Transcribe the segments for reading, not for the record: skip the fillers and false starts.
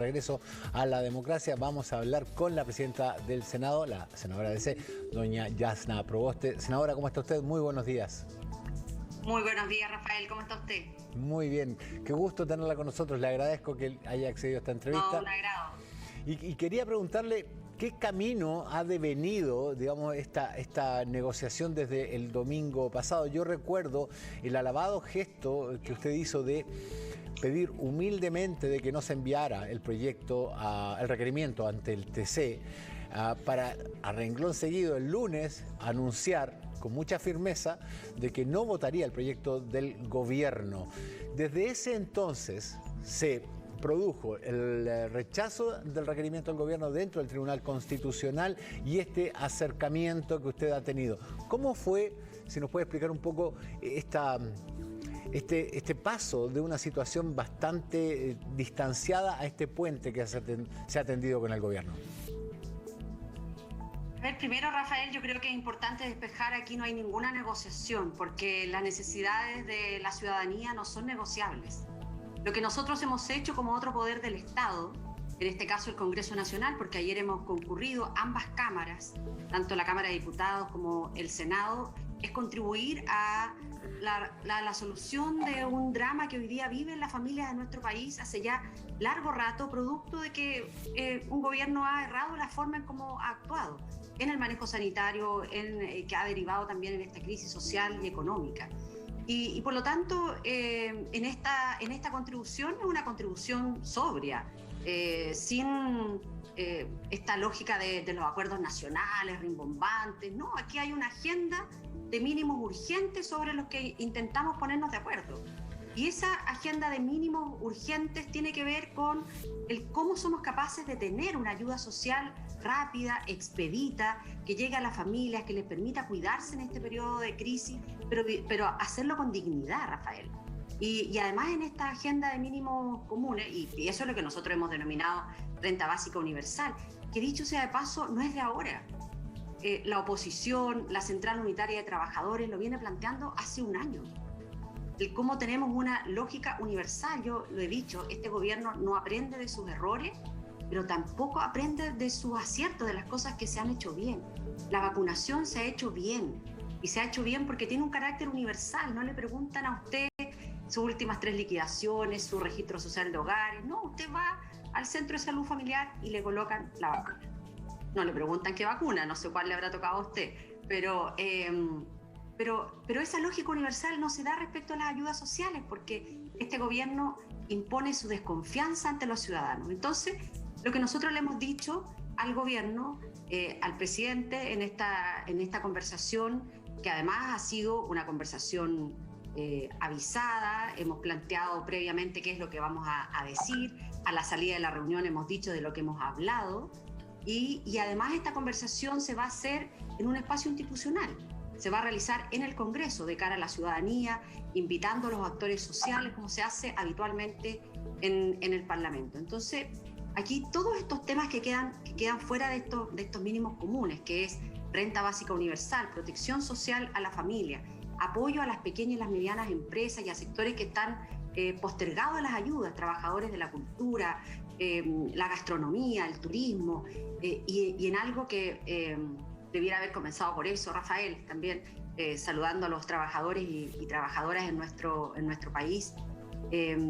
regreso a la democracia. Vamos a hablar con la presidenta del Senado, la senadora DC, doña Jasna Proboste. Senadora, ¿cómo está usted? Muy buenos días. Muy buenos días, Rafael. ¿Cómo está usted? Muy bien. Qué gusto tenerla con nosotros. Le agradezco que haya accedido a esta entrevista. No, un agrado. Y quería preguntarle qué camino ha devenido, digamos, esta negociación desde el domingo pasado. Yo recuerdo el alabado gesto que usted hizo de pedir humildemente de que no se enviara el proyecto, el requerimiento ante el TC, para a renglón seguido el lunes anunciar con mucha firmeza de que no votaría el proyecto del gobierno. Desde ese entonces se produjo el rechazo del requerimiento del gobierno dentro del Tribunal Constitucional y este acercamiento que usted ha tenido. ¿Cómo fue, si nos puede explicar un poco este paso de una situación bastante distanciada a este puente que se ha tendido con el gobierno? A ver, primero, Rafael, yo creo que es importante despejar, aquí no hay ninguna negociación, porque las necesidades de la ciudadanía no son negociables. Lo que nosotros hemos hecho como otro poder del Estado, en este caso el Congreso Nacional, porque ayer hemos concurrido ambas cámaras, tanto la Cámara de Diputados como el Senado, es contribuir a la solución de un drama que hoy día viven las familias de nuestro país hace ya largo rato, producto de que un gobierno ha errado la forma en cómo ha actuado en el manejo sanitario, que ha derivado también en esta crisis social y económica. Y por lo tanto, en esta contribución es una contribución sobria, sin esta lógica de los acuerdos nacionales, rimbombantes. No, aquí hay una agenda de mínimos urgentes sobre los que intentamos ponernos de acuerdo. Y esa agenda de mínimos urgentes tiene que ver con el cómo somos capaces de tener una ayuda social rápida, expedita, que llegue a las familias, que les permita cuidarse en este periodo de crisis, pero hacerlo con dignidad, Rafael. Y además en esta agenda de mínimos comunes, y eso es lo que nosotros hemos denominado renta básica universal, que dicho sea de paso, no es de ahora. La oposición, la Central Unitaria de Trabajadores lo viene planteando hace un año. El cómo tenemos una lógica universal. Yo lo he dicho, este gobierno no aprende de sus errores, pero tampoco aprende de sus aciertos, de las cosas que se han hecho bien. La vacunación se ha hecho bien, y se ha hecho bien porque tiene un carácter universal. No le preguntan a usted sus últimas 3 liquidaciones, su registro social de hogares. No, usted va al centro de salud familiar y le colocan la vacuna. No le preguntan qué vacuna, no sé cuál le habrá tocado a usted, pero esa lógica universal no se da respecto a las ayudas sociales, porque este gobierno impone su desconfianza ante los ciudadanos. Entonces, lo que nosotros le hemos dicho al gobierno, al presidente en esta conversación, que además ha sido una conversación avisada, hemos planteado previamente qué es lo que vamos a decir, a la salida de la reunión hemos dicho de lo que hemos hablado, y además esta conversación se va a hacer en un espacio institucional. Se va a realizar en el Congreso de cara a la ciudadanía, invitando a los actores sociales, como se hace habitualmente en el Parlamento. Entonces, aquí todos estos temas que quedan fuera de estos mínimos comunes, que es renta básica universal, protección social a la familia, apoyo a las pequeñas y las medianas empresas y a sectores que están postergados a las ayudas, trabajadores de la cultura, la gastronomía, el turismo, y en algo que debiera haber comenzado por eso, Rafael, también saludando a los trabajadores y trabajadoras en nuestro país,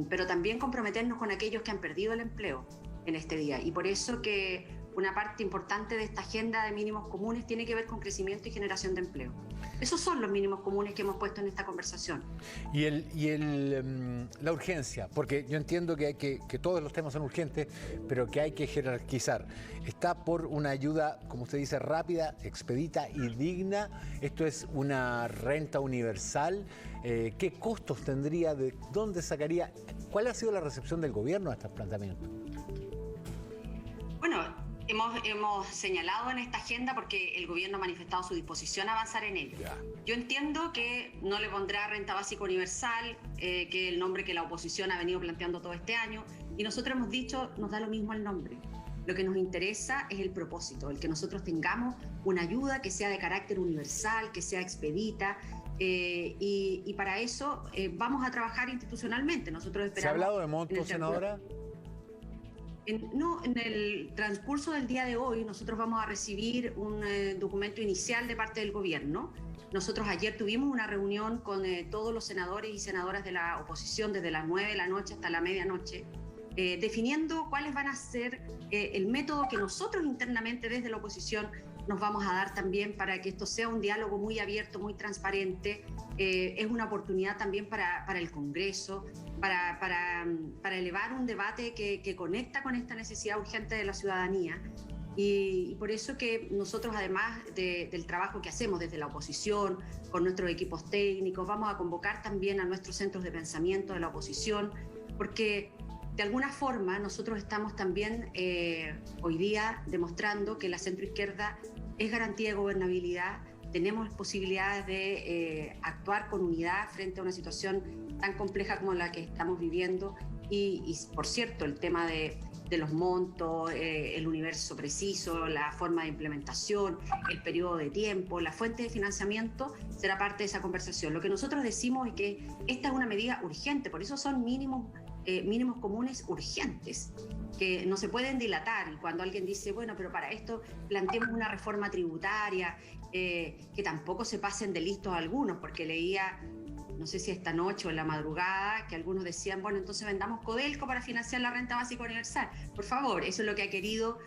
pero también comprometernos con aquellos que han perdido el empleo en este día. Y por eso que una parte importante de esta agenda de mínimos comunes tiene que ver con crecimiento y generación de empleo. Esos son los mínimos comunes que hemos puesto en esta conversación. Y la urgencia, porque yo entiendo que todos los temas son urgentes, pero que hay que jerarquizar. Está por una ayuda, como usted dice, rápida, expedita y digna. Esto es una renta universal. ¿Qué costos tendría? ¿De dónde sacaría? ¿Cuál ha sido la recepción del gobierno a estos planteamientos? Bueno, hemos señalado en esta agenda porque el gobierno ha manifestado su disposición a avanzar en ello. Ya. Yo entiendo que no le pondrá renta básica universal, que es el nombre que la oposición ha venido planteando todo este año, y nosotros hemos dicho, nos da lo mismo el nombre. Lo que nos interesa es el propósito, el que nosotros tengamos una ayuda que sea de carácter universal, que sea expedita, y para eso vamos a trabajar institucionalmente. Nosotros esperamos. ¿Se ha hablado de montos, senadora? En el transcurso del día de hoy nosotros vamos a recibir un documento inicial de parte del gobierno. Nosotros ayer tuvimos una reunión con todos los senadores y senadoras de la oposición desde las 9 de la noche hasta la medianoche, definiendo cuáles van a ser el método que nosotros internamente desde la oposición nos vamos a dar también para que esto sea un diálogo muy abierto, muy transparente. Es una oportunidad también para el Congreso, para elevar un debate que conecta con esta necesidad urgente de la ciudadanía. Y por eso que nosotros, además del trabajo que hacemos desde la oposición, con nuestros equipos técnicos, vamos a convocar también a nuestros centros de pensamiento de la oposición, porque de alguna forma nosotros estamos también hoy día demostrando que la centroizquierda es garantía de gobernabilidad, tenemos posibilidades de actuar con unidad frente a una situación tan compleja como la que estamos viviendo y por cierto, el tema de los montos, el universo preciso, la forma de implementación, el periodo de tiempo, la fuente de financiamiento será parte de esa conversación. Lo que nosotros decimos es que esta es una medida urgente, por eso son mínimos comunes urgentes, que no se pueden dilatar. Y cuando alguien dice, bueno, pero para esto planteemos una reforma tributaria, que tampoco se pasen de listos algunos, porque leía, no sé si esta noche o en la madrugada, que algunos decían, bueno, entonces vendamos Codelco para financiar la renta básica universal. Por favor, eso es lo que ha querido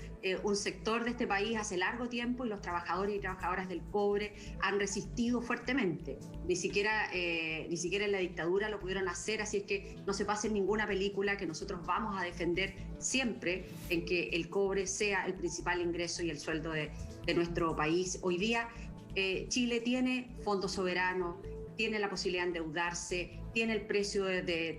un sector de este país hace largo tiempo y los trabajadores y trabajadoras del cobre han resistido fuertemente. Ni siquiera en la dictadura lo pudieron hacer, así es que no se pase ninguna película, que nosotros vamos a defender siempre en que el cobre sea el principal ingreso y el sueldo de nuestro país. Hoy día Chile tiene fondos soberanos, tiene la posibilidad de endeudarse, tiene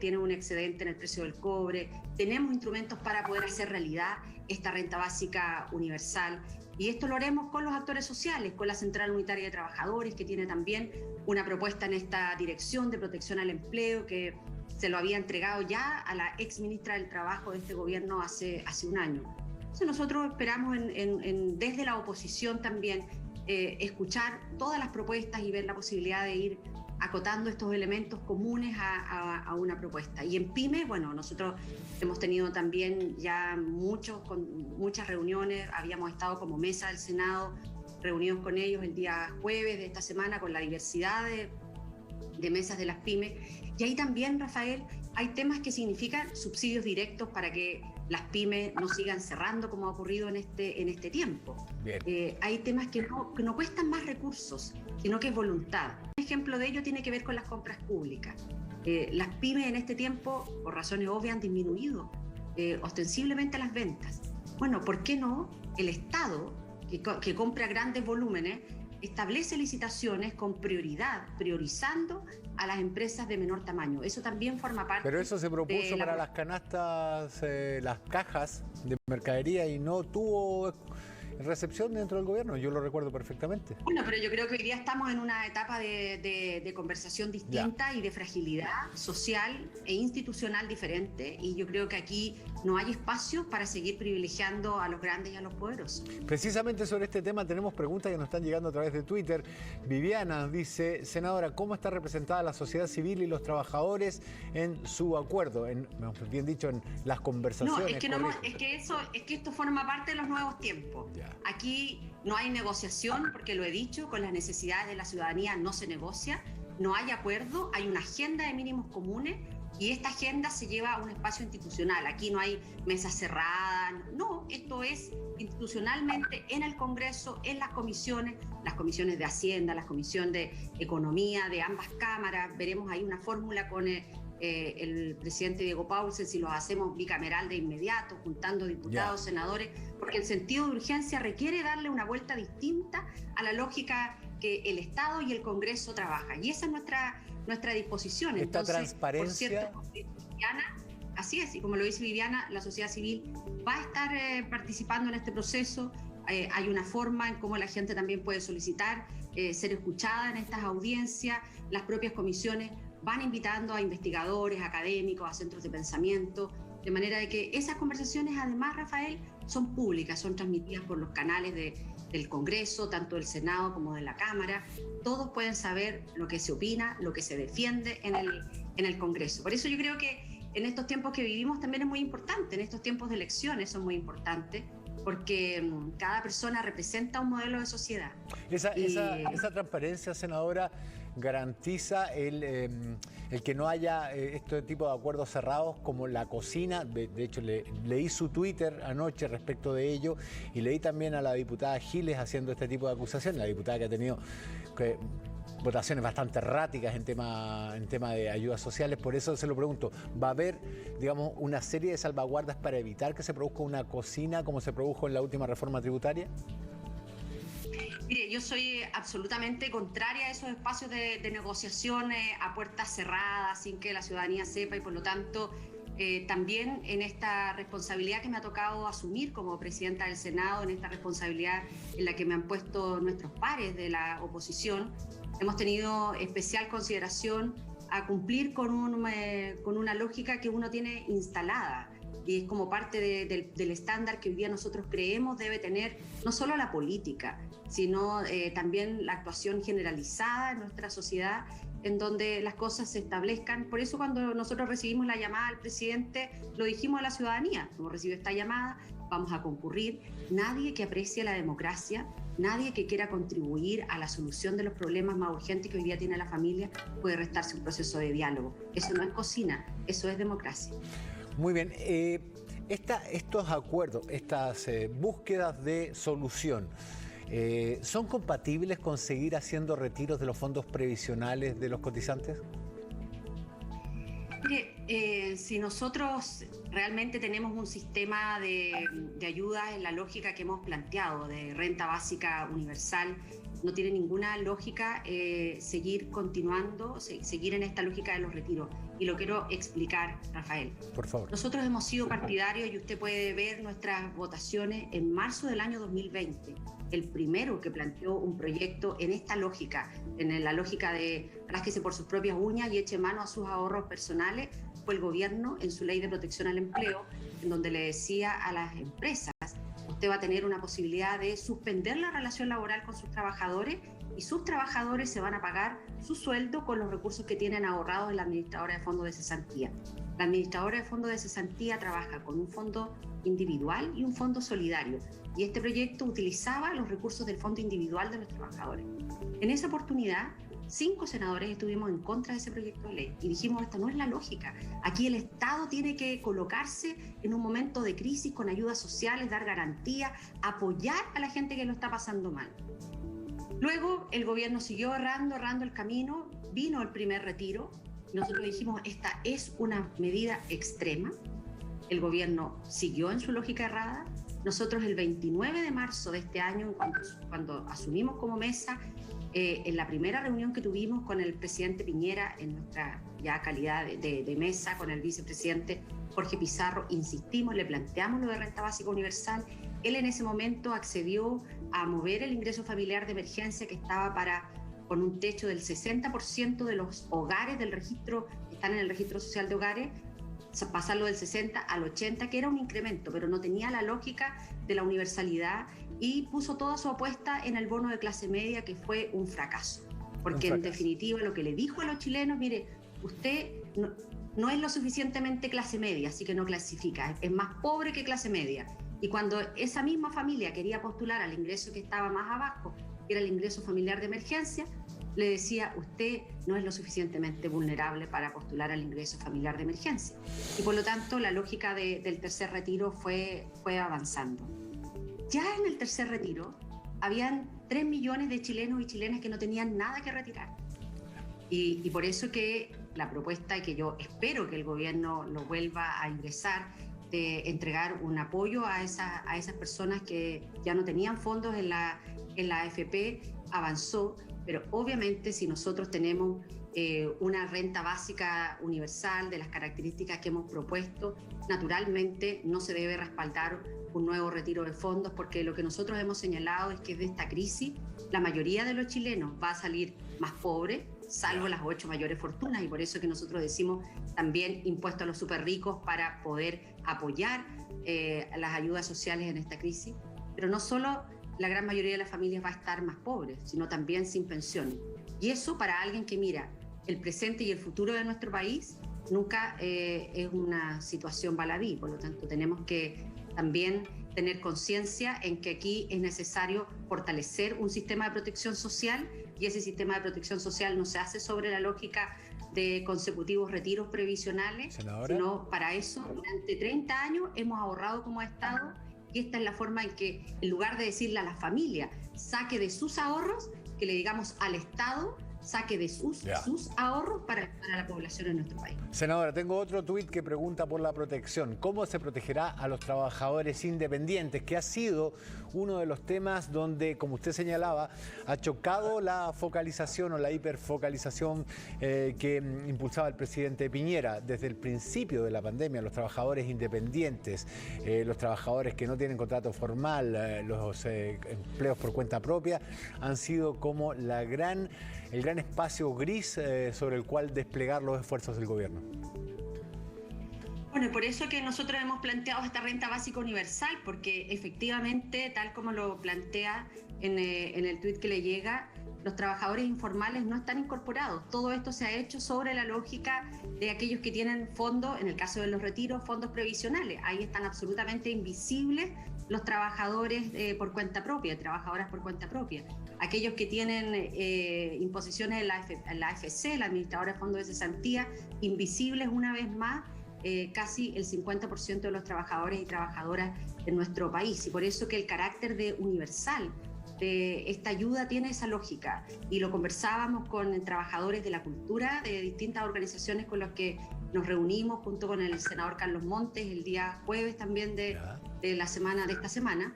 tiene un excedente en el precio del cobre, tenemos instrumentos para poder hacer realidad esta renta básica universal. Y esto lo haremos con los actores sociales, con la Central Unitaria de Trabajadores, que tiene también una propuesta en esta dirección de protección al empleo, que se lo había entregado ya a la ex ministra del Trabajo de este gobierno hace un año. Entonces nosotros esperamos desde la oposición también escuchar todas las propuestas y ver la posibilidad de ir acotando estos elementos comunes a una propuesta. Y en PYME, bueno, nosotros hemos tenido también ya muchas reuniones, habíamos estado como mesa del Senado reunidos con ellos el día jueves de esta semana con la diversidad de mesas de las pymes. Y ahí también, Rafael, hay temas que significan subsidios directos para que las pymes no sigan cerrando como ha ocurrido en este tiempo. Hay temas que no cuestan más recursos, sino que es voluntad. Un ejemplo de ello tiene que ver con las compras públicas. Las pymes en este tiempo, por razones obvias, han disminuido ostensiblemente las ventas. Bueno, ¿por qué no el Estado, que compra grandes volúmenes, establece licitaciones con prioridad, priorizando a las empresas de menor tamaño? Eso también forma parte. Pero eso se propuso para las canastas, las cajas de mercadería, y no tuvo recepción dentro del gobierno, yo lo recuerdo perfectamente. Bueno, pero yo creo que hoy día estamos en una etapa de conversación distinta y de fragilidad social e institucional diferente, y yo creo que aquí no hay espacio para seguir privilegiando a los grandes y a los poderosos. Precisamente sobre este tema tenemos preguntas que nos están llegando a través de Twitter. Viviana dice, senadora, ¿cómo está representada la sociedad civil y los trabajadores en su acuerdo? Bien dicho, en las conversaciones. No, es que esto forma parte de los nuevos tiempos. Aquí no hay negociación, porque lo he dicho, con las necesidades de la ciudadanía no se negocia, no hay acuerdo, hay una agenda de mínimos comunes y esta agenda se lleva a un espacio institucional. Aquí no hay mesas cerradas, no, esto es institucionalmente en el Congreso, en las comisiones de Hacienda, las comisiones de Economía de ambas cámaras. Veremos ahí una fórmula con el presidente Diego Paulsen, si los hacemos bicameral de inmediato, juntando diputados, senadores, porque el sentido de urgencia requiere darle una vuelta distinta a la lógica que el Estado y el Congreso trabajan. Y esa es nuestra disposición. Esta transparencia. Por cierto, Viviana, así es, y como lo dice Viviana, la sociedad civil va a estar participando en este proceso. Hay una forma en cómo la gente también puede solicitar ser escuchada en estas audiencias. Las propias comisiones van invitando a investigadores, académicos, a centros de pensamiento, de manera de que esas conversaciones, además, Rafael, son públicas, son transmitidas por los canales del Congreso, tanto del Senado como de la Cámara. Todos pueden saber lo que se opina, lo que se defiende en el Congreso. Por eso yo creo que en estos tiempos que vivimos también es muy importante, en estos tiempos de elecciones son muy importantes, porque cada persona representa un modelo de sociedad. Esa transparencia, senadora, garantiza el que no haya este tipo de acuerdos cerrados como la cocina. De hecho, leí su Twitter anoche respecto de ello y leí también a la diputada Giles haciendo este tipo de acusación, la diputada que ha tenido votaciones bastante erráticas en tema de ayudas sociales. Por eso se lo pregunto, ¿va a haber, digamos, una serie de salvaguardas para evitar que se produzca una cocina como se produjo en la última reforma tributaria? Mire, yo soy absolutamente contraria a esos espacios de negociación a puertas cerradas, sin que la ciudadanía sepa, y por lo tanto también en esta responsabilidad que me ha tocado asumir como presidenta del Senado, en esta responsabilidad en la que me han puesto nuestros pares de la oposición, hemos tenido especial consideración a cumplir con una lógica que uno tiene instalada, y es como parte del estándar que hoy día nosotros creemos debe tener no solo la política, sino también la actuación generalizada en nuestra sociedad, en donde las cosas se establezcan. Por eso cuando nosotros recibimos la llamada del presidente, lo dijimos a la ciudadanía: hemos recibido esta llamada, vamos a concurrir. Nadie que aprecie la democracia, nadie que quiera contribuir a la solución de los problemas más urgentes que hoy día tiene la familia puede restarse un proceso de diálogo. Eso no es cocina, eso es democracia. Muy bien. Estos acuerdos, estas búsquedas de solución, ¿son compatibles con seguir haciendo retiros de los fondos previsionales de los cotizantes? Mire, si nosotros realmente tenemos un sistema de ayuda en la lógica que hemos planteado, de renta básica universal, no tiene ninguna lógica seguir continuando, seguir en esta lógica de los retiros. Y lo quiero explicar, Rafael. Por favor. Nosotros hemos sido partidarios, y usted puede ver nuestras votaciones en marzo del año 2020. El primero que planteó un proyecto en esta lógica, en la lógica de rásquese por sus propias uñas y eche mano a sus ahorros personales, fue el gobierno en su ley de protección al empleo, en donde le decía a las empresas: usted va a tener una posibilidad de suspender la relación laboral con sus trabajadores, y sus trabajadores se van a pagar su sueldo con los recursos que tienen ahorrados en la administradora de fondos de cesantía. La administradora de fondos de cesantía trabaja con un fondo individual y un fondo solidario, y este proyecto utilizaba los recursos del fondo individual de los trabajadores. En esa oportunidad, 5 senadores estuvimos en contra de ese proyecto de ley y dijimos: esta no es la lógica. Aquí el Estado tiene que colocarse en un momento de crisis con ayudas sociales, dar garantía, apoyar a la gente que lo está pasando mal. Luego el gobierno siguió errando el camino, vino el primer retiro. Nosotros dijimos: esta es una medida extrema. El gobierno siguió en su lógica errada. Nosotros el 29 de marzo de este año, cuando asumimos como mesa, en la primera reunión que tuvimos con el presidente Piñera, en nuestra ya calidad de mesa, con el vicepresidente Jorge Pizarro, insistimos, le planteamos lo de renta básica universal. Él en ese momento accedió a mover el ingreso familiar de emergencia, que estaba con un techo del 60% de los hogares del registro, que están en el registro social de hogares, pasarlo del 60 al 80, que era un incremento, pero no tenía la lógica de la universalidad, y puso toda su apuesta en el bono de clase media, que fue un fracaso. Porque en definitiva lo que le dijo a los chilenos: mire, usted no es lo suficientemente clase media, así que no clasifica, es más pobre que clase media. Y cuando esa misma familia quería postular al ingreso que estaba más abajo, que era el ingreso familiar de emergencia, le decía: usted no es lo suficientemente vulnerable para postular al ingreso familiar de emergencia. Y por lo tanto la lógica del tercer retiro fue avanzando. Ya en el tercer retiro habían 3 millones de chilenos y chilenas que no tenían nada que retirar. Y por eso que la propuesta, que yo espero que el gobierno lo vuelva a ingresar, de entregar un apoyo a esas personas que ya no tenían fondos en la AFP, avanzó. Pero obviamente si nosotros tenemos una renta básica universal de las características que hemos propuesto, naturalmente no se debe respaldar un nuevo retiro de fondos, porque lo que nosotros hemos señalado es que de esta crisis la mayoría de los chilenos va a salir más pobre, salvo las 8 mayores fortunas, y por eso que nosotros decimos también impuesto a los súper ricos para poder apoyar las ayudas sociales en esta crisis. Pero no solo la gran mayoría de las familias va a estar más pobres, sino también sin pensiones. Y eso, para alguien que mira el presente y el futuro de nuestro país, nunca es una situación baladí. Por lo tanto, tenemos que también tener conciencia en que aquí es necesario fortalecer un sistema de protección social, y ese sistema de protección social no se hace sobre la lógica de consecutivos retiros previsionales, sino para eso durante 30 años hemos ahorrado como Estado, y esta es la forma en que, en lugar de decirle a la familia saque de sus ahorros, que le digamos al Estado saque de sus ahorros para la población en nuestro país. Senadora, tengo otro tuit que pregunta por la protección. ¿Cómo se protegerá a los trabajadores independientes? Que ha sido uno de los temas donde, como usted señalaba, ha chocado la focalización o la hiperfocalización que impulsaba el presidente Piñera desde el principio de la pandemia. Los trabajadores independientes, los trabajadores que no tienen contrato formal, los empleos por cuenta propia, han sido como el gran espacio gris sobre el cual desplegar los esfuerzos del gobierno. Bueno, por eso que nosotros hemos planteado esta renta básica universal, porque efectivamente, tal como lo plantea en el tuit que le llega, los trabajadores informales no están incorporados. Todo esto se ha hecho sobre la lógica de aquellos que tienen fondos, en el caso de los retiros, fondos previsionales. Ahí están absolutamente invisibles los trabajadores por cuenta propia, trabajadoras por cuenta propia. Aquellos que tienen imposiciones en la AFC, la Administradora de Fondos de Cesantía, invisibles una vez más, casi el 50% de los trabajadores y trabajadoras en nuestro país. Y por eso que el carácter de universal de esta ayuda tiene esa lógica. Y lo conversábamos con trabajadores de la cultura, de distintas organizaciones con los que nos reunimos junto con el senador Carlos Montes el día jueves también de esta semana,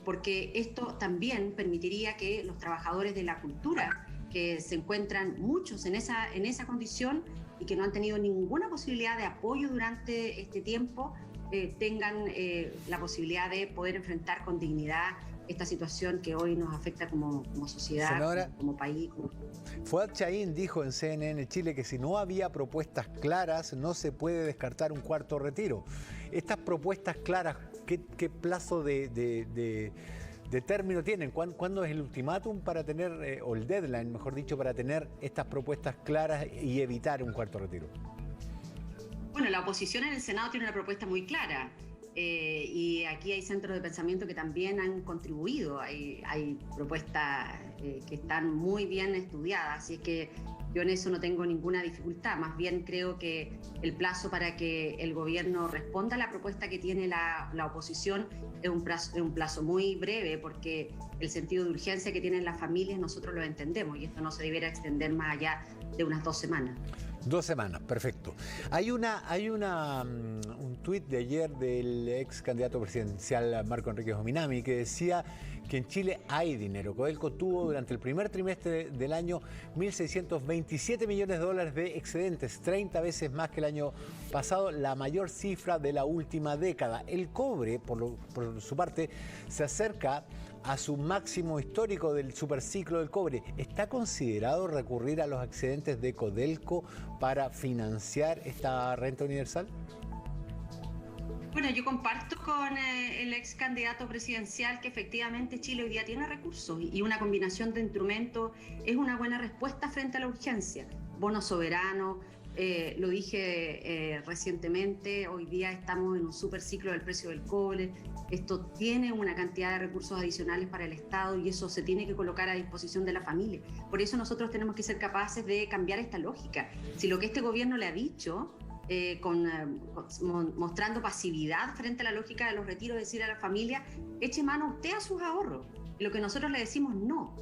porque esto también permitiría que los trabajadores de la cultura, que se encuentran muchos en esa condición y que no han tenido ninguna posibilidad de apoyo durante este tiempo, tengan la posibilidad de poder enfrentar con dignidad esta situación que hoy nos afecta como sociedad, Senadora, como país. Fuad Chahín dijo en CNN Chile que si no había propuestas claras no se puede descartar un cuarto retiro. Estas propuestas claras, ¿qué plazo de término tienen? ¿Cuándo es el ultimátum para tener, o el deadline, mejor dicho, para tener estas propuestas claras y evitar un cuarto retiro? Bueno, la oposición en el Senado tiene una propuesta muy clara. Y aquí hay centros de pensamiento que también han contribuido, hay propuestas que están muy bien estudiadas, así es que yo en eso no tengo ninguna dificultad. Más bien creo que el plazo para que el gobierno responda a la propuesta que tiene la oposición es un plazo muy breve, porque el sentido de urgencia que tienen las familias nosotros lo entendemos, y esto no se debiera extender más allá de unas 2 semanas. 2 semanas, perfecto. Hay un tuit de ayer del ex candidato presidencial Marco Enrique Jominami que decía que en Chile hay dinero. Codelco tuvo durante el primer trimestre del año 1.627 millones de dólares de excedentes, 30 veces más que el año pasado, la mayor cifra de la última década. El cobre, por su parte, se acerca a su máximo histórico del superciclo del cobre. ¿Está considerado recurrir a los excedentes de Codelco para financiar esta renta universal? Bueno, yo comparto con el ex candidato presidencial que efectivamente Chile hoy día tiene recursos, y una combinación de instrumentos es una buena respuesta frente a la urgencia. Bono soberano, lo dije recientemente, hoy día estamos en un superciclo del precio del cobre. Esto tiene una cantidad de recursos adicionales para el Estado y eso se tiene que colocar a disposición de la familia. Por eso nosotros tenemos que ser capaces de cambiar esta lógica. Si lo que este gobierno le ha dicho, mostrando pasividad frente a la lógica de los retiros, decir a la familia, eche mano usted a sus ahorros. Y lo que nosotros le decimos, no.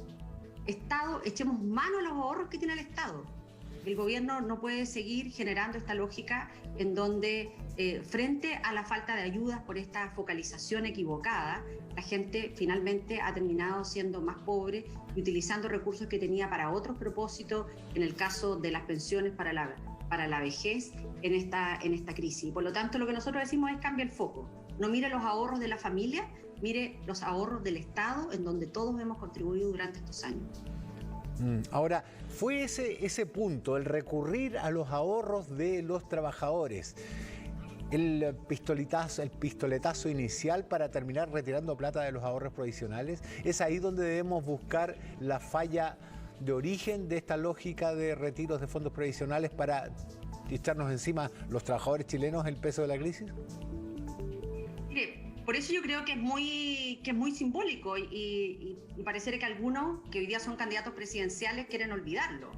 Estado, echemos mano a los ahorros que tiene el Estado. El gobierno no puede seguir generando esta lógica en donde, frente a la falta de ayudas por esta focalización equivocada, la gente finalmente ha terminado siendo más pobre y utilizando recursos que tenía para otros propósitos, en el caso de las pensiones para la vejez en esta crisis. Por lo tanto, lo que nosotros decimos es cambia el foco. No mire los ahorros de la familia, mire los ahorros del Estado, en donde todos hemos contribuido durante estos años. Ahora, fue ese punto, el recurrir a los ahorros de los trabajadores, el pistoletazo inicial para terminar retirando plata de los ahorros provisionales. ¿Es ahí donde debemos buscar la falla de origen de esta lógica de retiros de fondos previsionales para echarnos encima los trabajadores chilenos el peso de la crisis? Mire, por eso yo creo que es muy simbólico y pareciera que algunos que hoy día son candidatos presidenciales quieren olvidarlo.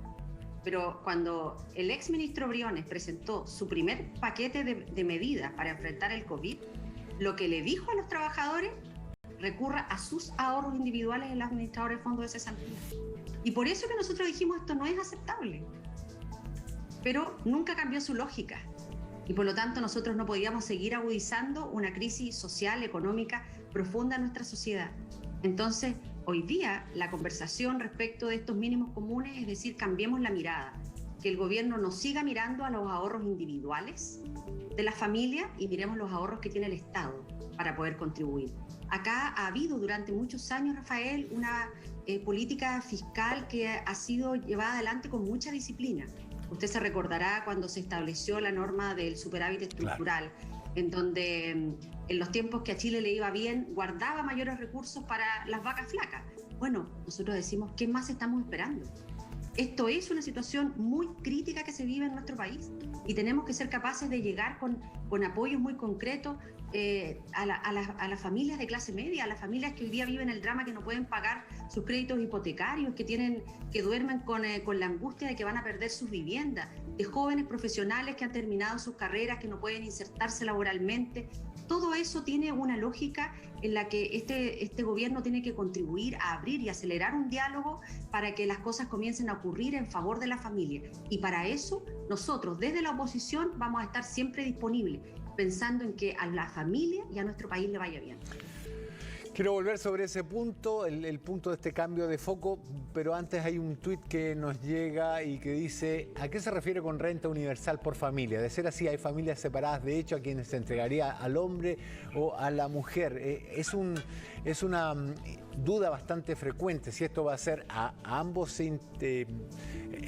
Pero cuando el exministro Briones presentó su primer paquete de medidas para enfrentar el COVID, lo que le dijo a los trabajadores: recurra a sus ahorros individuales en los administradores de fondos de cesantía. Y por eso que nosotros dijimos esto no es aceptable. Pero nunca cambió su lógica. Y por lo tanto nosotros no podíamos seguir agudizando una crisis social, económica profunda en nuestra sociedad. Entonces, hoy día la conversación respecto de estos mínimos comunes es decir, cambiemos la mirada, que el gobierno no siga mirando a los ahorros individuales de la familia y miremos los ahorros que tiene el Estado para poder contribuir. Acá ha habido durante muchos años, Rafael, una política fiscal que ha sido llevada adelante con mucha disciplina. Usted se recordará cuando se estableció la norma del superávit estructural, claro, en donde en los tiempos que a Chile le iba bien, guardaba mayores recursos para las vacas flacas. Bueno, nosotros decimos, ¿qué más estamos esperando? Esto es una situación muy crítica que se vive en nuestro país y tenemos que ser capaces de llegar con apoyos muy concretos a las familias de clase media, a las familias que hoy día viven el drama, que no pueden pagar sus créditos hipotecarios, que duermen con la angustia de que van a perder sus viviendas, de jóvenes profesionales que han terminado sus carreras, que no pueden insertarse laboralmente. Todo eso tiene una lógica en la que este gobierno tiene que contribuir a abrir y acelerar un diálogo para que las cosas comiencen a ocurrir en favor de la familia. Y para eso nosotros desde la oposición vamos a estar siempre disponibles, pensando en que a la familia y a nuestro país le vaya bien. Quiero volver sobre ese punto, el punto de este cambio de foco, pero antes hay un tuit que nos llega y que dice: ¿a qué se refiere con renta universal por familia? De ser así, hay familias separadas, de hecho, a quienes se entregaría al hombre o a la mujer. Es una duda bastante frecuente, si esto va a ser a ambos. En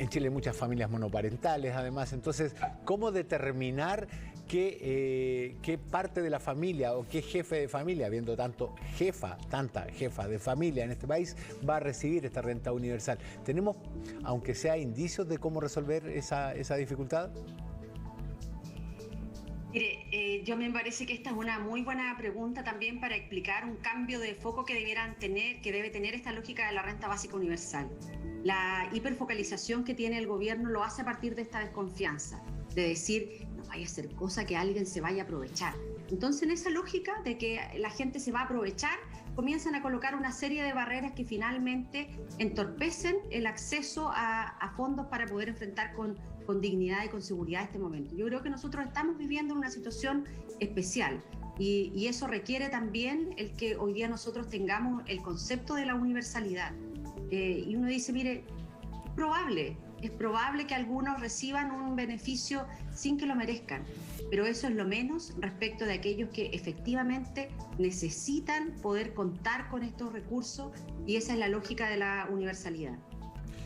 Chile hay muchas familias monoparentales, además. Entonces, ¿cómo determinar qué parte de la familia o qué jefe de familia, habiendo tanta jefa de familia en este país, va a recibir esta renta universal? ¿Tenemos, aunque sea, indicios de cómo resolver esa dificultad? Mire, yo me parece que esta es una muy buena pregunta también para explicar un cambio de foco que debe tener esta lógica de la renta básica universal. La hiperfocalización que tiene el gobierno lo hace a partir de esta desconfianza, de decir, no vaya a ser cosa que alguien se vaya a aprovechar. Entonces, en esa lógica de que la gente se va a aprovechar, comienzan a colocar una serie de barreras que finalmente entorpecen el acceso a fondos para poder enfrentar con dignidad y con seguridad este momento. Yo creo que nosotros estamos viviendo una situación especial y eso requiere también el que hoy día nosotros tengamos el concepto de la universalidad. Y uno dice, mire, es probable que algunos reciban un beneficio sin que lo merezcan, pero eso es lo menos respecto de aquellos que efectivamente necesitan poder contar con estos recursos, y esa es la lógica de la universalidad.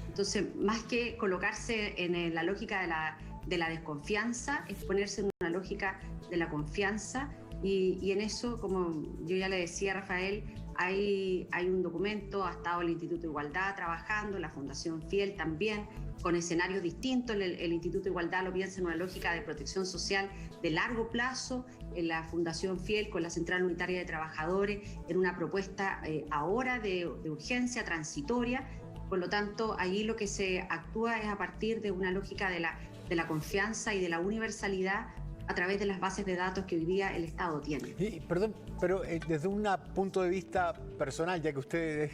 Entonces, más que colocarse en la lógica de la desconfianza, es ponerse en una lógica de la confianza, y en eso, como yo ya le decía a Rafael, hay un documento, ha estado el Instituto de Igualdad trabajando, la Fundación Fiel también, con escenarios distintos. El Instituto de Igualdad lo piensa en una lógica de protección social de largo plazo, en la Fundación Fiel con la Central Unitaria de Trabajadores, en una propuesta ahora de urgencia transitoria. Por lo tanto, allí lo que se actúa es a partir de una lógica de la confianza y de la universalidad a través de las bases de datos que hoy día el Estado tiene. Perdón, pero desde un punto de vista personal, ya que usted es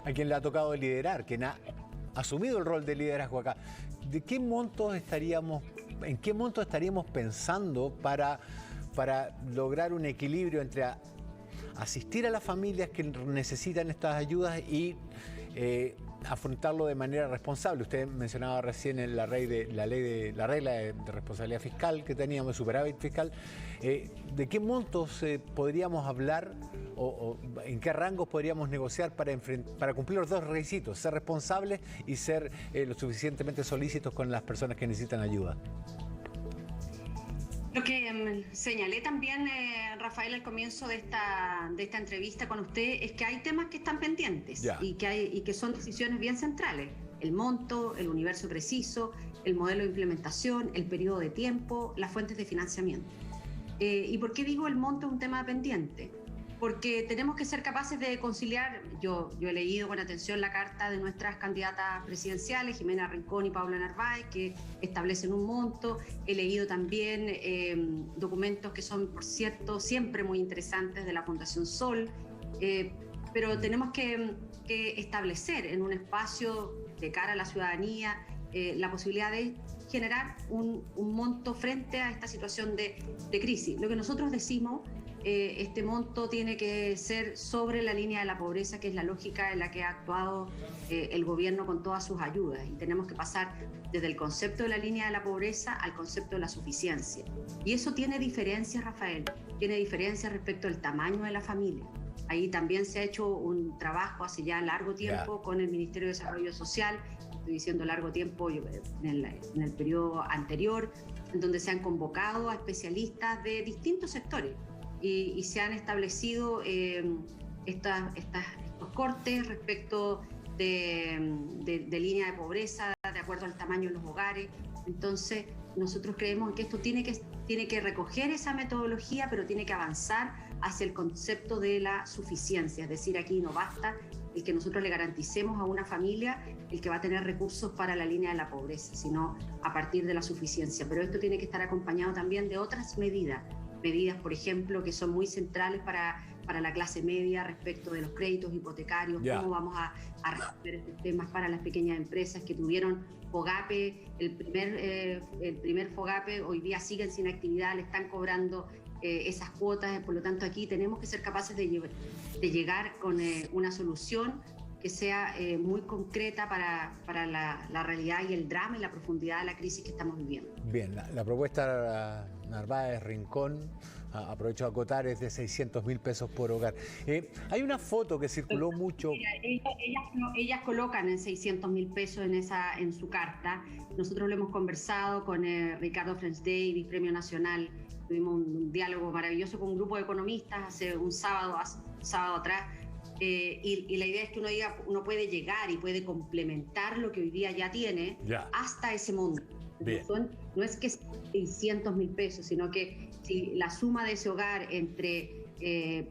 a quien le ha tocado liderar, quien ha asumido el rol de liderazgo acá, ¿en qué monto estaríamos pensando para lograr un equilibrio entre asistir a las familias que necesitan estas ayudas y afrontarlo de manera responsable? Usted mencionaba recién la regla de responsabilidad fiscal que teníamos, de superávit fiscal. ¿De qué montos podríamos hablar o en qué rangos podríamos negociar para cumplir los dos requisitos: ser responsables y ser lo suficientemente solícitos con las personas que necesitan ayuda? Lo que señalé también, Rafael, al comienzo de esta entrevista con usted, es que hay temas que están pendientes y que son decisiones bien centrales. el monto, el universo preciso, el modelo de implementación, el periodo de tiempo, las fuentes de financiamiento. ¿Y por qué digo el monto es un tema pendiente? Porque tenemos que ser capaces de conciliar. Yo he leído con atención la carta de nuestras candidatas presidenciales, Jimena Rincón y Paula Narváez, que establecen un monto. He leído también documentos que son, por cierto, siempre muy interesantes de la Fundación Sol, pero tenemos que establecer en un espacio de cara a la ciudadanía la posibilidad de generar un monto frente a esta situación de crisis. Lo que nosotros decimos, este monto tiene que ser sobre la línea de la pobreza, que es la lógica en la que ha actuado el gobierno con todas sus ayudas. Y tenemos que pasar desde el concepto de la línea de la pobreza al concepto de la suficiencia. Y eso tiene diferencias, Rafael, tiene diferencias respecto al tamaño de la familia. Ahí también se ha hecho un trabajo hace ya largo tiempo con el Ministerio de Desarrollo Social, estoy diciendo largo tiempo en el periodo anterior, en donde se han convocado a especialistas de distintos sectores y se han establecido estos cortes respecto de línea de pobreza de acuerdo al tamaño de los hogares. Entonces nosotros creemos que esto tiene que recoger esa metodología, pero tiene que avanzar hacia el concepto de la suficiencia. Es decir, aquí no basta el que nosotros le garanticemos a una familia el que va a tener recursos para la línea de la pobreza, sino a partir de la suficiencia. Pero esto tiene que estar acompañado también de otras medidas, por ejemplo, que son muy centrales para la clase media respecto de los créditos hipotecarios, cómo vamos a resolver estos temas para las pequeñas empresas que tuvieron FOGAPE, el primer FOGAPE, hoy día siguen sin actividad, le están cobrando esas cuotas. Por lo tanto, aquí tenemos que ser capaces de llegar con una solución que sea muy concreta para la realidad y el drama y la profundidad de la crisis que estamos viviendo. Bien, la propuesta Narváez, Rincón, aprovecho a acotar, es de 600.000 pesos por hogar. Hay una foto que circuló mucho. Mira, ellas colocan en 600.000 pesos en su carta. Nosotros lo hemos conversado con Ricardo French Davis, Premio Nacional. Tuvimos un diálogo maravilloso con un grupo de economistas hace un sábado atrás. Y la idea es que uno puede llegar y puede complementar lo que hoy día ya tiene hasta ese monto. No es que 600.000 pesos, sino que si la suma de ese hogar entre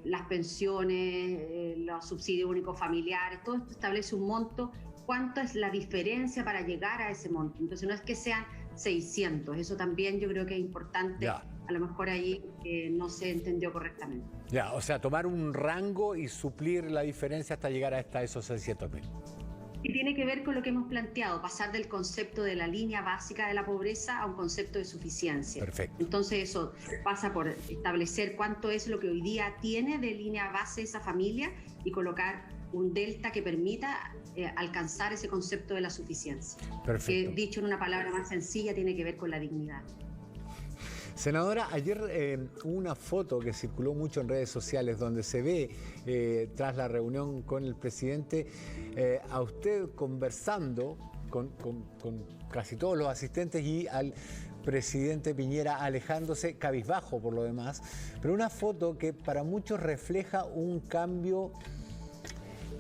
las pensiones, los subsidios únicos familiares, todo esto establece un monto, ¿cuánto es la diferencia para llegar a ese monto? Entonces no es que sean 600, eso también yo creo que es importante. A lo mejor ahí no se entendió correctamente. O sea, tomar un rango y suplir la diferencia hasta llegar hasta esos 600.000. Y tiene que ver con lo que hemos planteado, pasar del concepto de la línea básica de la pobreza a un concepto de suficiencia. Perfecto. Entonces eso pasa por establecer cuánto es lo que hoy día tiene de línea base esa familia y colocar un delta que permita alcanzar ese concepto de la suficiencia. Perfecto. Que dicho en una palabra más sencilla, tiene que ver con la dignidad. Senadora, ayer hubo una foto que circuló mucho en redes sociales donde se ve, tras la reunión con el presidente, a usted conversando con casi todos los asistentes y al presidente Piñera alejándose, cabizbajo por lo demás, pero una foto que para muchos refleja un cambio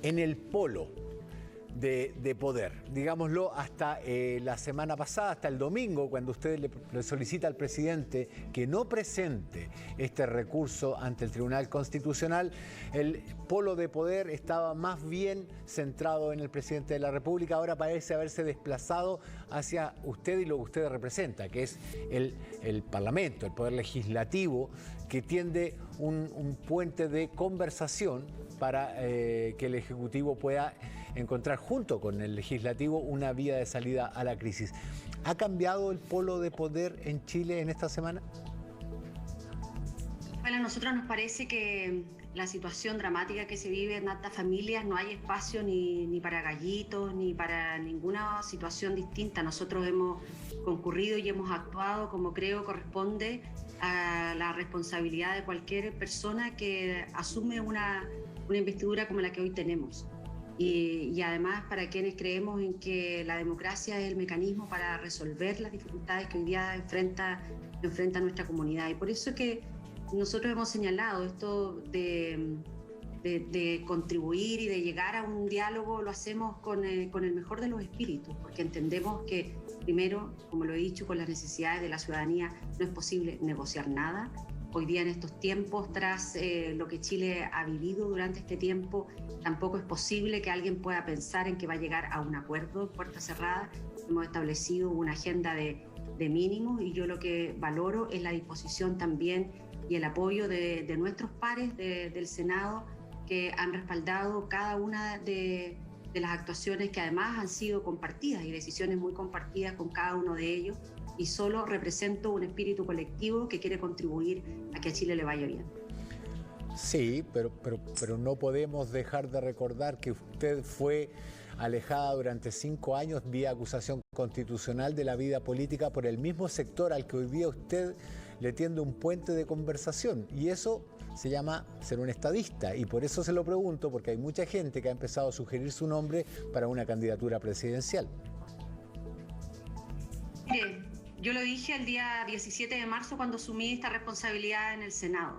en el polo de poder, digámoslo, hasta la semana pasada, hasta el domingo, cuando usted le solicita al presidente que no presente este recurso ante el Tribunal Constitucional, el polo de poder estaba más bien centrado en el presidente de la República. Ahora parece haberse desplazado hacia usted y lo que usted representa, que es el Parlamento, el Poder Legislativo, que tiende un puente de conversación para que el Ejecutivo pueda encontrar junto con el Legislativo una vía de salida a la crisis. ¿Ha cambiado el polo de poder en Chile en esta semana? Bueno, a nosotros nos parece que la situación dramática que se vive en tantas familias, no hay espacio ni para gallitos, ni para ninguna situación distinta. Nosotros hemos concurrido y hemos actuado como creo corresponde a la responsabilidad de cualquier persona que asume una investidura como la que hoy tenemos. Y además para quienes creemos en que la democracia es el mecanismo para resolver las dificultades que hoy día enfrenta nuestra comunidad. Y por eso es que nosotros hemos señalado esto de de contribuir y de llegar a un diálogo lo hacemos con el mejor de los espíritus, porque entendemos que primero, como lo he dicho, con las necesidades de la ciudadanía no es posible negociar nada. Hoy día en estos tiempos, tras lo que Chile ha vivido durante este tiempo, tampoco es posible que alguien pueda pensar en que va a llegar a un acuerdo puerta cerrada. Hemos establecido una agenda de mínimos y yo lo que valoro es la disposición también y el apoyo de nuestros pares del Senado, que han respaldado cada una de las actuaciones que además han sido compartidas y decisiones muy compartidas con cada uno de ellos, y solo represento un espíritu colectivo que quiere contribuir a que a Chile le vaya bien. Sí, pero no podemos dejar de recordar que usted fue alejada durante 5 años vía acusación constitucional de la vida política por el mismo sector al que hoy día usted le tiende un puente de conversación, y eso se llama ser un estadista, y por eso se lo pregunto, porque hay mucha gente que ha empezado a sugerir su nombre para una candidatura presidencial. Mire, yo lo dije el día 17 de marzo cuando asumí esta responsabilidad en el Senado,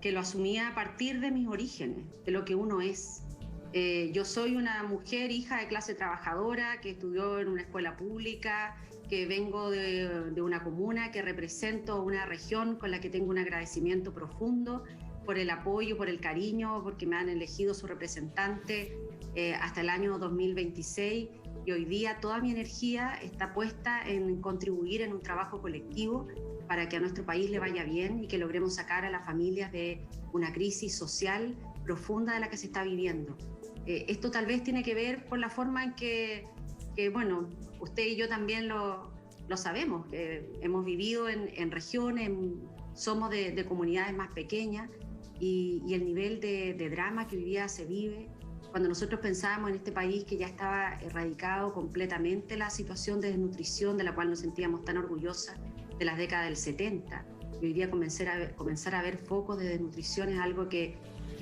que lo asumía a partir de mis orígenes, de lo que uno es. Yo soy una mujer, hija de clase trabajadora, que estudió en una escuela pública, que vengo de una comuna, que represento una región con la que tengo un agradecimiento profundo por el apoyo, por el cariño, porque me han elegido su representante hasta el año 2026, y hoy día toda mi energía está puesta en contribuir en un trabajo colectivo para que a nuestro país le vaya bien y que logremos sacar a las familias de una crisis social profunda de la que se está viviendo. Esto tal vez tiene que ver por la forma en que bueno, usted y yo también lo sabemos, que hemos vivido en regiones, somos de comunidades más pequeñas, y el nivel de drama que hoy día se vive, cuando nosotros pensábamos en este país que ya estaba erradicado completamente la situación de desnutrición de la cual nos sentíamos tan orgullosas de las décadas del 70, y hoy día comenzar a ver focos de desnutrición es algo que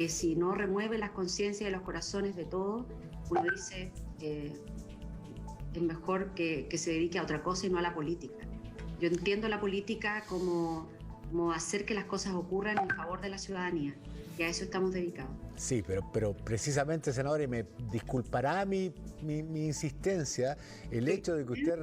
si no remueve las conciencias y los corazones de todos, uno dice es mejor que se dedique a otra cosa y no a la política. Yo entiendo la política como hacer que las cosas ocurran en favor de la ciudadanía, y a eso estamos dedicados. Sí, pero precisamente, senadora, y me disculpará mi insistencia, el hecho de que usted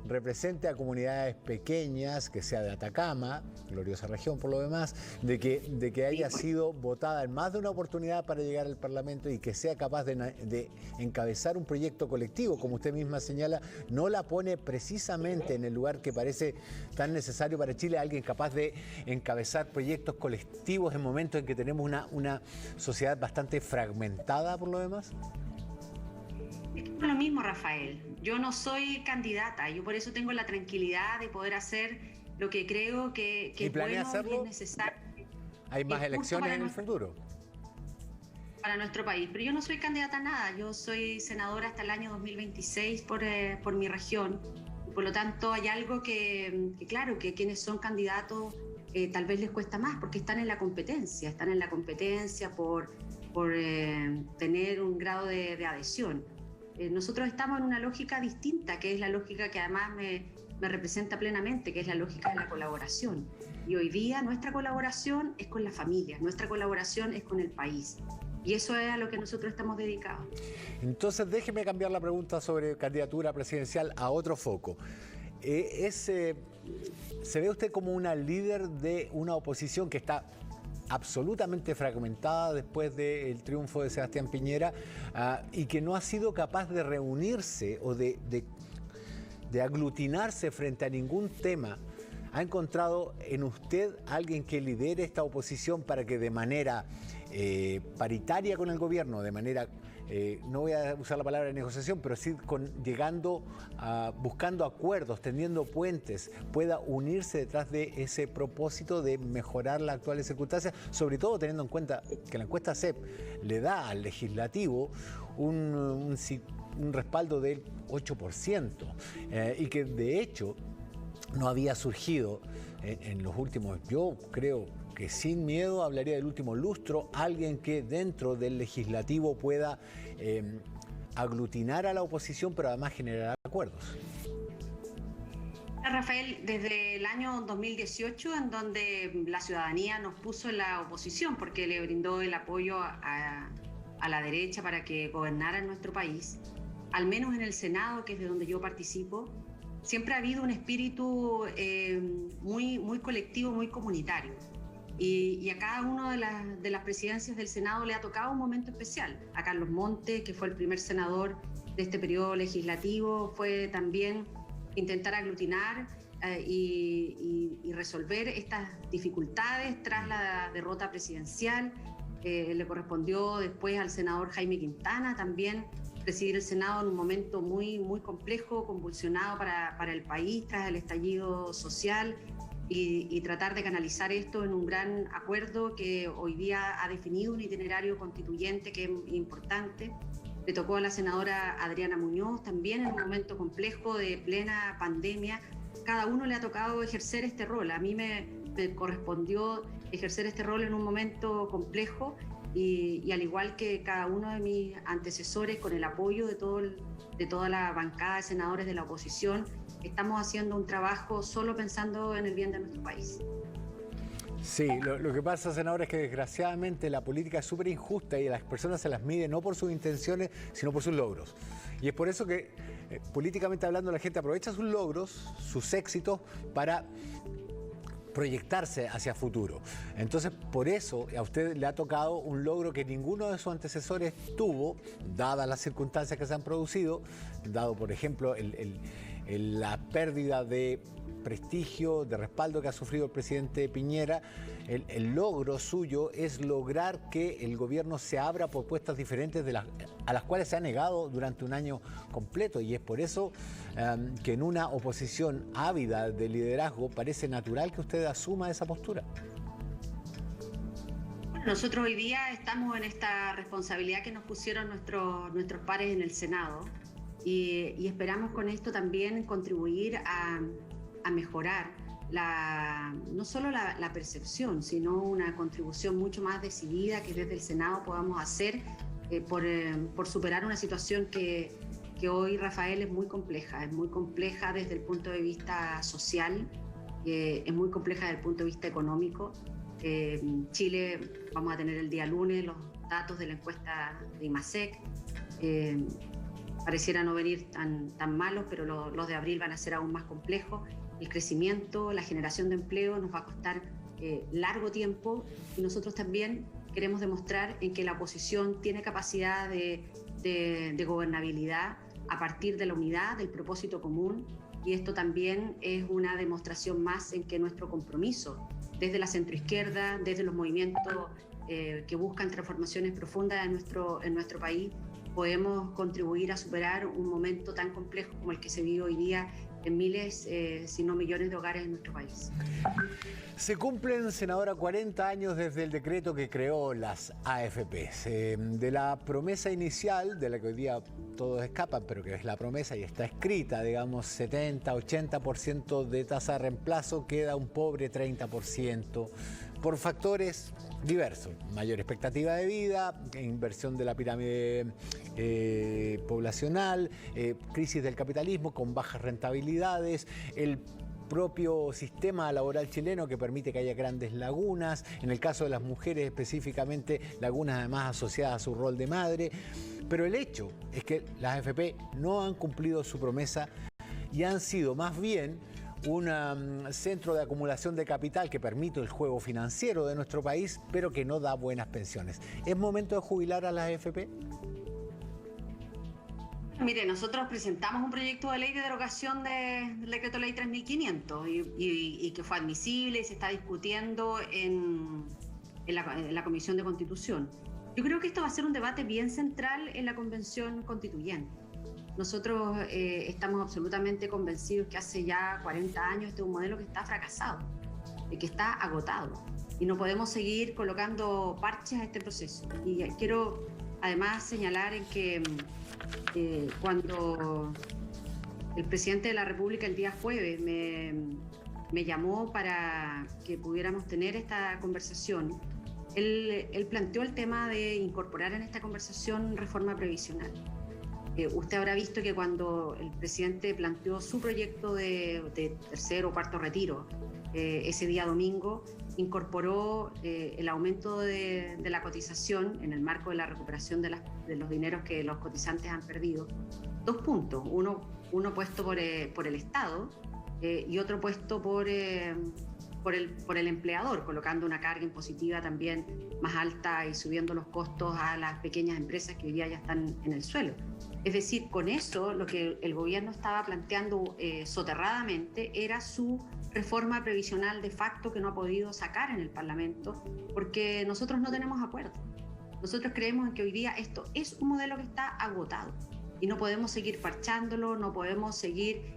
represente a comunidades pequeñas, que sea de Atacama, gloriosa región por lo demás, de que haya sido votada en más de una oportunidad para llegar al Parlamento y que sea capaz de encabezar un proyecto colectivo, como usted misma señala, no la pone precisamente en el lugar que parece tan necesario para Chile, alguien capaz de encabezar proyectos colectivos en momentos en que tenemos una sociedad bastante fragmentada por lo demás? Es lo mismo, Rafael. Yo no soy candidata, yo por eso tengo la tranquilidad de poder hacer lo que creo que es bueno y es necesario. ¿Hay más elecciones en el futuro? Para nuestro país, pero yo no soy candidata a nada, yo soy senadora hasta el año 2026 por mi región, por lo tanto hay algo que claro, que quienes son candidatos tal vez les cuesta más porque están en la competencia por tener un grado de adhesión. Nosotros estamos en una lógica distinta, que es la lógica que además me representa plenamente, que es la lógica de la colaboración. Y hoy día nuestra colaboración es con las familias, nuestra colaboración es con el país. Y eso es a lo que nosotros estamos dedicados. Entonces déjeme cambiar la pregunta sobre candidatura presidencial a otro foco. ¿Se ve usted como una líder de una oposición que está absolutamente fragmentada después del triunfo de Sebastián Piñera y que no ha sido capaz de reunirse o de aglutinarse frente a ningún tema? ¿Ha encontrado en usted alguien que lidere esta oposición para que de manera paritaria con el gobierno, de manera, no voy a usar la palabra negociación, pero sí buscando acuerdos, tendiendo puentes, pueda unirse detrás de ese propósito de mejorar las actuales circunstancias, sobre todo teniendo en cuenta que la encuesta CEP le da al legislativo un respaldo del 8%, y que de hecho no había surgido en los últimos, yo creo que sin miedo hablaría del último lustro, alguien que dentro del legislativo pueda aglutinar a la oposición, pero además generar acuerdos. Rafael, desde el año 2018, en donde la ciudadanía nos puso en la oposición porque le brindó el apoyo a la derecha para que gobernara en nuestro país, al menos en el Senado, que es de donde yo participo, siempre ha habido un espíritu muy colectivo, muy comunitario. Y a cada una de las presidencias del Senado le ha tocado un momento especial. A Carlos Montes, que fue el primer senador de este periodo legislativo, fue también intentar aglutinar y resolver estas dificultades tras la derrota presidencial. Le correspondió después al senador Jaime Quintana también presidir el Senado en un momento muy complejo, convulsionado para el país tras el estallido social y tratar de canalizar esto en un gran acuerdo que hoy día ha definido un itinerario constituyente que es importante. Le tocó a la senadora Adriana Muñoz también en un momento complejo de plena pandemia. Cada uno le ha tocado ejercer este rol. A mí me correspondió ejercer este rol en un momento complejo y al igual que cada uno de mis antecesores, con el apoyo de toda la bancada de senadores de la oposición, estamos haciendo un trabajo solo pensando en el bien de nuestro país. Sí, lo que pasa, senadora, es que desgraciadamente la política es súper injusta y a las personas se las mide no por sus intenciones, sino por sus logros. Y es por eso que, políticamente hablando, la gente aprovecha sus logros, sus éxitos, para proyectarse hacia futuro. Entonces, por eso a usted le ha tocado un logro que ninguno de sus antecesores tuvo, dadas las circunstancias que se han producido, dado, por ejemplo, la pérdida de prestigio, de respaldo que ha sufrido el presidente Piñera. El logro suyo es lograr que el gobierno se abra a propuestas diferentes a las cuales se ha negado durante un año completo, y es por eso que en una oposición ávida de liderazgo parece natural que usted asuma esa postura. Nosotros hoy día estamos en esta responsabilidad que nos pusieron nuestros pares en el Senado y esperamos con esto también contribuir a mejorar no solo la percepción, sino una contribución mucho más decidida que desde el Senado podamos hacer por superar una situación que hoy, Rafael, es muy compleja desde el punto de vista social, es muy compleja desde el punto de vista económico. Chile, vamos a tener el día lunes los datos de la encuesta de IMASEC, pareciera no venir tan malos, pero los de abril van a ser aún más complejos. El crecimiento, la generación de empleo nos va a costar largo tiempo y nosotros también queremos demostrar en que la oposición tiene capacidad de gobernabilidad a partir de la unidad, del propósito común, y esto también es una demostración más en que nuestro compromiso desde la centroizquierda, desde los movimientos que buscan transformaciones profundas en nuestro país, podemos contribuir a superar un momento tan complejo como el que se vive hoy día en miles, si no millones de hogares en nuestro país. Se cumplen, senadora, 40 años desde el decreto que creó las AFPs. De la promesa inicial, de la que hoy día todos escapan, pero que es la promesa y está escrita, digamos, 70, 80% de tasa de reemplazo, queda un pobre 30%, por factores diversos: mayor expectativa de vida, inversión de la pirámide poblacional, crisis del capitalismo con bajas rentabilidades, el propio sistema laboral chileno que permite que haya grandes lagunas, en el caso de las mujeres específicamente, lagunas además asociadas a su rol de madre. Pero el hecho es que las AFP no han cumplido su promesa y han sido más bien un centro de acumulación de capital que permite el juego financiero de nuestro país, pero que no da buenas pensiones. ¿Es momento de jubilar a las AFP? Mire, nosotros presentamos un proyecto de ley de derogación del decreto ley 3500 y que fue admisible y se está discutiendo en la Comisión de Constitución. Yo creo que esto va a ser un debate bien central en la Convención Constituyente. Nosotros estamos absolutamente convencidos que hace ya 40 años este es un modelo que está fracasado, que está agotado, y no podemos seguir colocando parches a este proceso. Y quiero además señalar en que cuando el presidente de la República el día jueves me llamó para que pudiéramos tener esta conversación, él planteó el tema de incorporar en esta conversación reforma previsional. Usted habrá visto que cuando el presidente planteó su proyecto de tercer o cuarto retiro, ese día domingo, incorporó el aumento de la cotización en el marco de la recuperación de los dineros que los cotizantes han perdido. 2 puntos, uno puesto por el Estado y otro puesto por el empleador, colocando una carga impositiva también más alta y subiendo los costos a las pequeñas empresas que hoy día ya están en el suelo. Es decir, con eso lo que el gobierno estaba planteando soterradamente era su reforma previsional de facto que no ha podido sacar en el Parlamento porque nosotros no tenemos acuerdo. Nosotros creemos en que hoy día esto es un modelo que está agotado y no podemos seguir parchándolo, no podemos seguir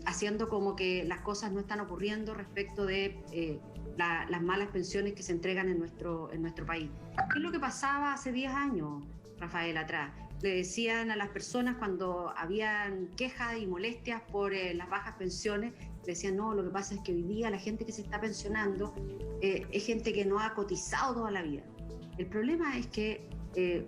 haciendo como que las cosas no están ocurriendo respecto de las malas pensiones que se entregan en nuestro país. ¿Qué es lo que pasaba hace 10 años, Rafael, atrás? Le decían a las personas cuando habían quejas y molestias por las bajas pensiones, le decían, no, lo que pasa es que hoy día la gente que se está pensionando es gente que no ha cotizado toda la vida. El problema es que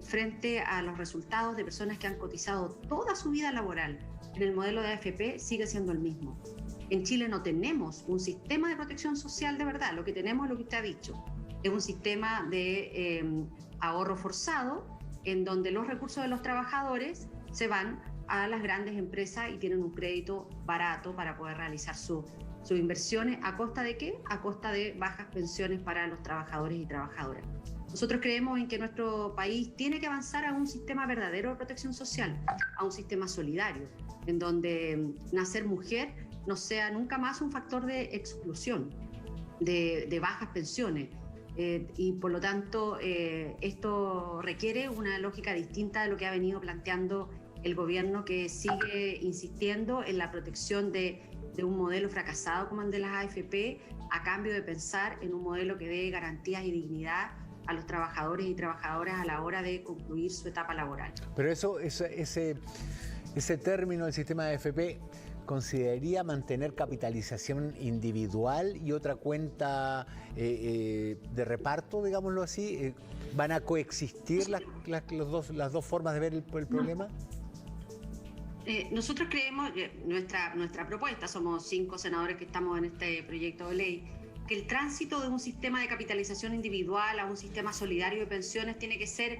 frente a los resultados de personas que han cotizado toda su vida laboral en el modelo de AFP, sigue siendo el mismo. En Chile no tenemos un sistema de protección social de verdad, lo que tenemos es lo que usted ha dicho, es un sistema de ahorro forzado en donde los recursos de los trabajadores se van a las grandes empresas y tienen un crédito barato para poder realizar sus inversiones. ¿A costa de qué? A costa de bajas pensiones para los trabajadores y trabajadoras. Nosotros creemos en que nuestro país tiene que avanzar a un sistema verdadero de protección social, a un sistema solidario, en donde nacer mujer no sea nunca más un factor de exclusión, de bajas pensiones. Y por lo tanto esto requiere una lógica distinta de lo que ha venido planteando el gobierno, que sigue insistiendo en la protección de un modelo fracasado como el de las AFP, a cambio de pensar en un modelo que dé garantías y dignidad a los trabajadores y trabajadoras a la hora de concluir su etapa laboral. Pero ese término del sistema de AFP consideraría mantener capitalización individual y otra cuenta de reparto, digámoslo así. ¿Van a coexistir las dos formas de ver el problema? Nosotros creemos, nuestra propuesta, somos 5 senadores que estamos en este proyecto de ley, que el tránsito de un sistema de capitalización individual a un sistema solidario de pensiones tiene que ser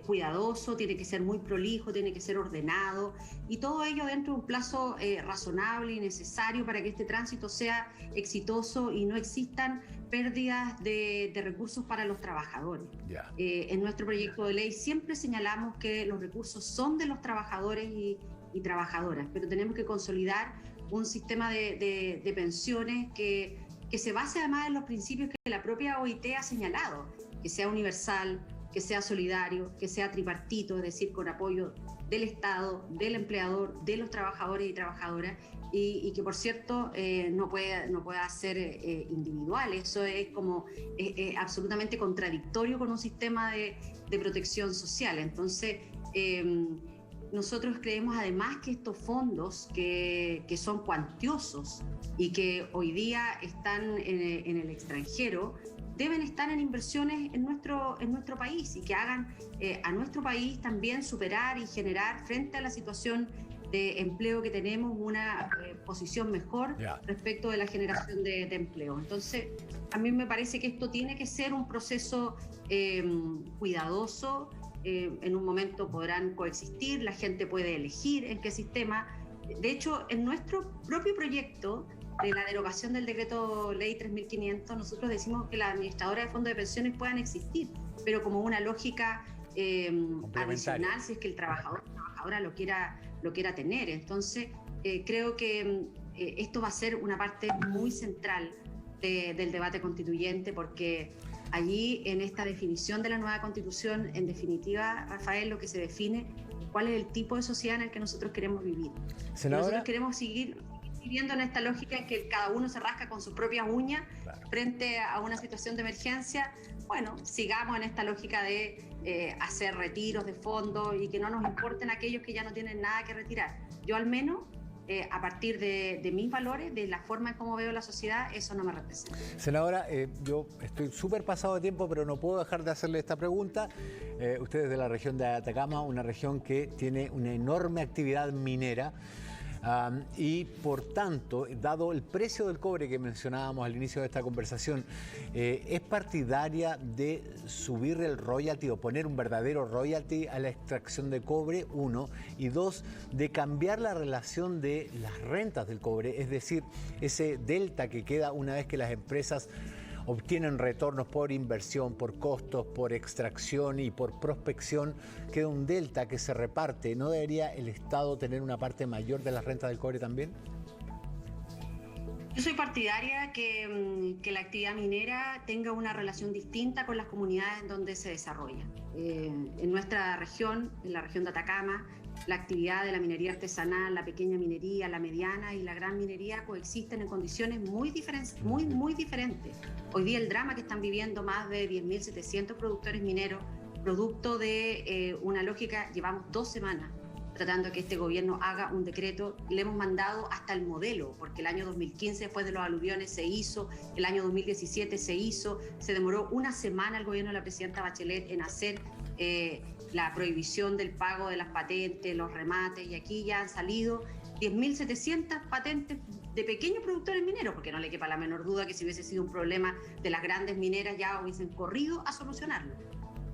cuidadoso, tiene que ser muy prolijo, tiene que ser ordenado, y todo ello dentro de un plazo razonable y necesario para que este tránsito sea exitoso y no existan pérdidas de recursos para los trabajadores. Yeah. En nuestro proyecto de ley siempre señalamos que los recursos son de los trabajadores y trabajadoras, pero tenemos que consolidar un sistema de pensiones que se base además en los principios que la propia OIT ha señalado, que sea universal, que sea solidario, que sea tripartito, es decir, con apoyo del Estado, del empleador, de los trabajadores y trabajadoras, y que por cierto no pueda ser individual. Eso es como absolutamente contradictorio con un sistema de protección social. Entonces, nosotros creemos además que estos fondos que son cuantiosos y que hoy día están en el extranjero, deben estar en inversiones en nuestro país y que hagan a nuestro país también superar y generar, frente a la situación de empleo que tenemos, una posición mejor respecto de la generación de empleo. Entonces, a mí me parece que esto tiene que ser un proceso cuidadoso. En un momento podrán coexistir, la gente puede elegir en qué sistema. De hecho, en nuestro propio proyecto de la derogación del decreto ley 3.500, nosotros decimos que las administradoras de fondos de pensiones puedan existir, pero como una lógica adicional, si es que el trabajador o trabajadora lo quiera tener. Entonces, creo que esto va a ser una parte muy central del debate constituyente, porque allí, en esta definición de la nueva Constitución, en definitiva, Rafael, lo que se define es cuál es el tipo de sociedad en el que nosotros queremos vivir. Nosotros queremos seguir viviendo en esta lógica en que cada uno se rasca con sus propias uñas frente a una situación de emergencia. Bueno, sigamos en esta lógica de hacer retiros de fondos y que no nos importen aquellos que ya no tienen nada que retirar. Yo al menos a partir de mis valores, de la forma en cómo veo la sociedad, eso no me representa. Senadora, yo estoy súper pasado de tiempo, pero no puedo dejar de hacerle esta pregunta. Usted es de la región de Atacama, una región que tiene una enorme actividad minera. Y por tanto, dado el precio del cobre que mencionábamos al inicio de esta conversación, ¿es partidaria de subir el royalty o poner un verdadero royalty a la extracción de cobre? Uno. Y dos, de cambiar la relación de las rentas del cobre, es decir, ese delta que queda una vez que las empresas obtienen retornos por inversión, por costos, por extracción y por prospección, queda un delta que se reparte. ¿No debería el Estado tener una parte mayor de las rentas del cobre también? Yo soy partidaria que la actividad minera tenga una relación distinta con las comunidades en donde se desarrolla. En nuestra región, en la región de Atacama, la actividad de la minería artesanal, la pequeña minería, la mediana y la gran minería coexisten en condiciones muy diferentes. Hoy día el drama que están viviendo más de 10.700 productores mineros, producto de una lógica, llevamos 2 semanas tratando de que este gobierno haga un decreto, le hemos mandado hasta el modelo, porque el año 2015, después de los aluviones, se hizo, el año 2017 se hizo, se demoró 1 semana el gobierno de la presidenta Bachelet en hacer la prohibición del pago de las patentes, los remates, y aquí ya han salido 10.700 patentes de pequeños productores mineros, porque no le quepa la menor duda que si hubiese sido un problema de las grandes mineras ya hubiesen corrido a solucionarlo.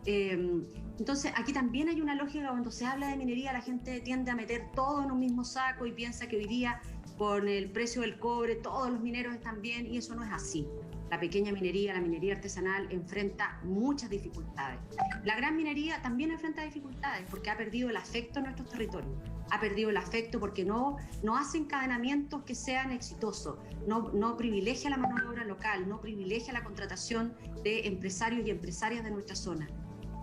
Entonces aquí también hay una lógica. Cuando se habla de minería, la gente tiende a meter todo en un mismo saco y piensa que hoy día con el precio del cobre todos los mineros están bien, y eso no es así. La pequeña minería, la minería artesanal enfrenta muchas dificultades. La gran minería también enfrenta dificultades porque ha perdido el afecto en nuestros territorios. Ha perdido el afecto porque no hace encadenamientos que sean exitosos, no privilegia la mano de obra local, no privilegia la contratación de empresarios y empresarias de nuestra zona.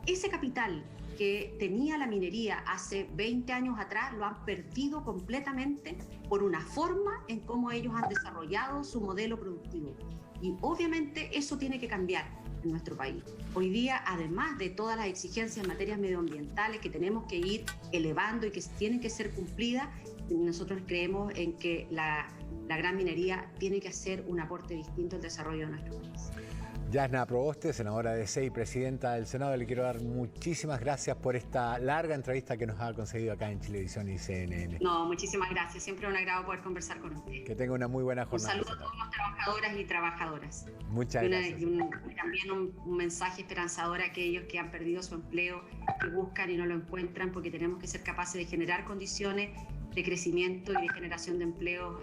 Ese capital que tenía la minería hace 20 años atrás lo han perdido completamente por una forma en cómo ellos han desarrollado su modelo productivo. Y obviamente eso tiene que cambiar en nuestro país. Hoy día, además de todas las exigencias en materias medioambientales que tenemos que ir elevando y que tienen que ser cumplidas, nosotros creemos en que la gran minería tiene que hacer un aporte distinto al desarrollo de nuestro país. Yasna Proboste, senadora de SEI, presidenta del Senado, le quiero dar muchísimas gracias por esta larga entrevista que nos ha concedido acá en Chilevisión y CNN. No, muchísimas gracias. Siempre un agrado poder conversar con usted. Que tenga una muy buena jornada. Un saludo a todas las trabajadoras y trabajadoras. Muchas gracias. Y también un mensaje esperanzador a aquellos que han perdido su empleo, que buscan y no lo encuentran, porque tenemos que ser capaces de generar condiciones de crecimiento y de generación de empleo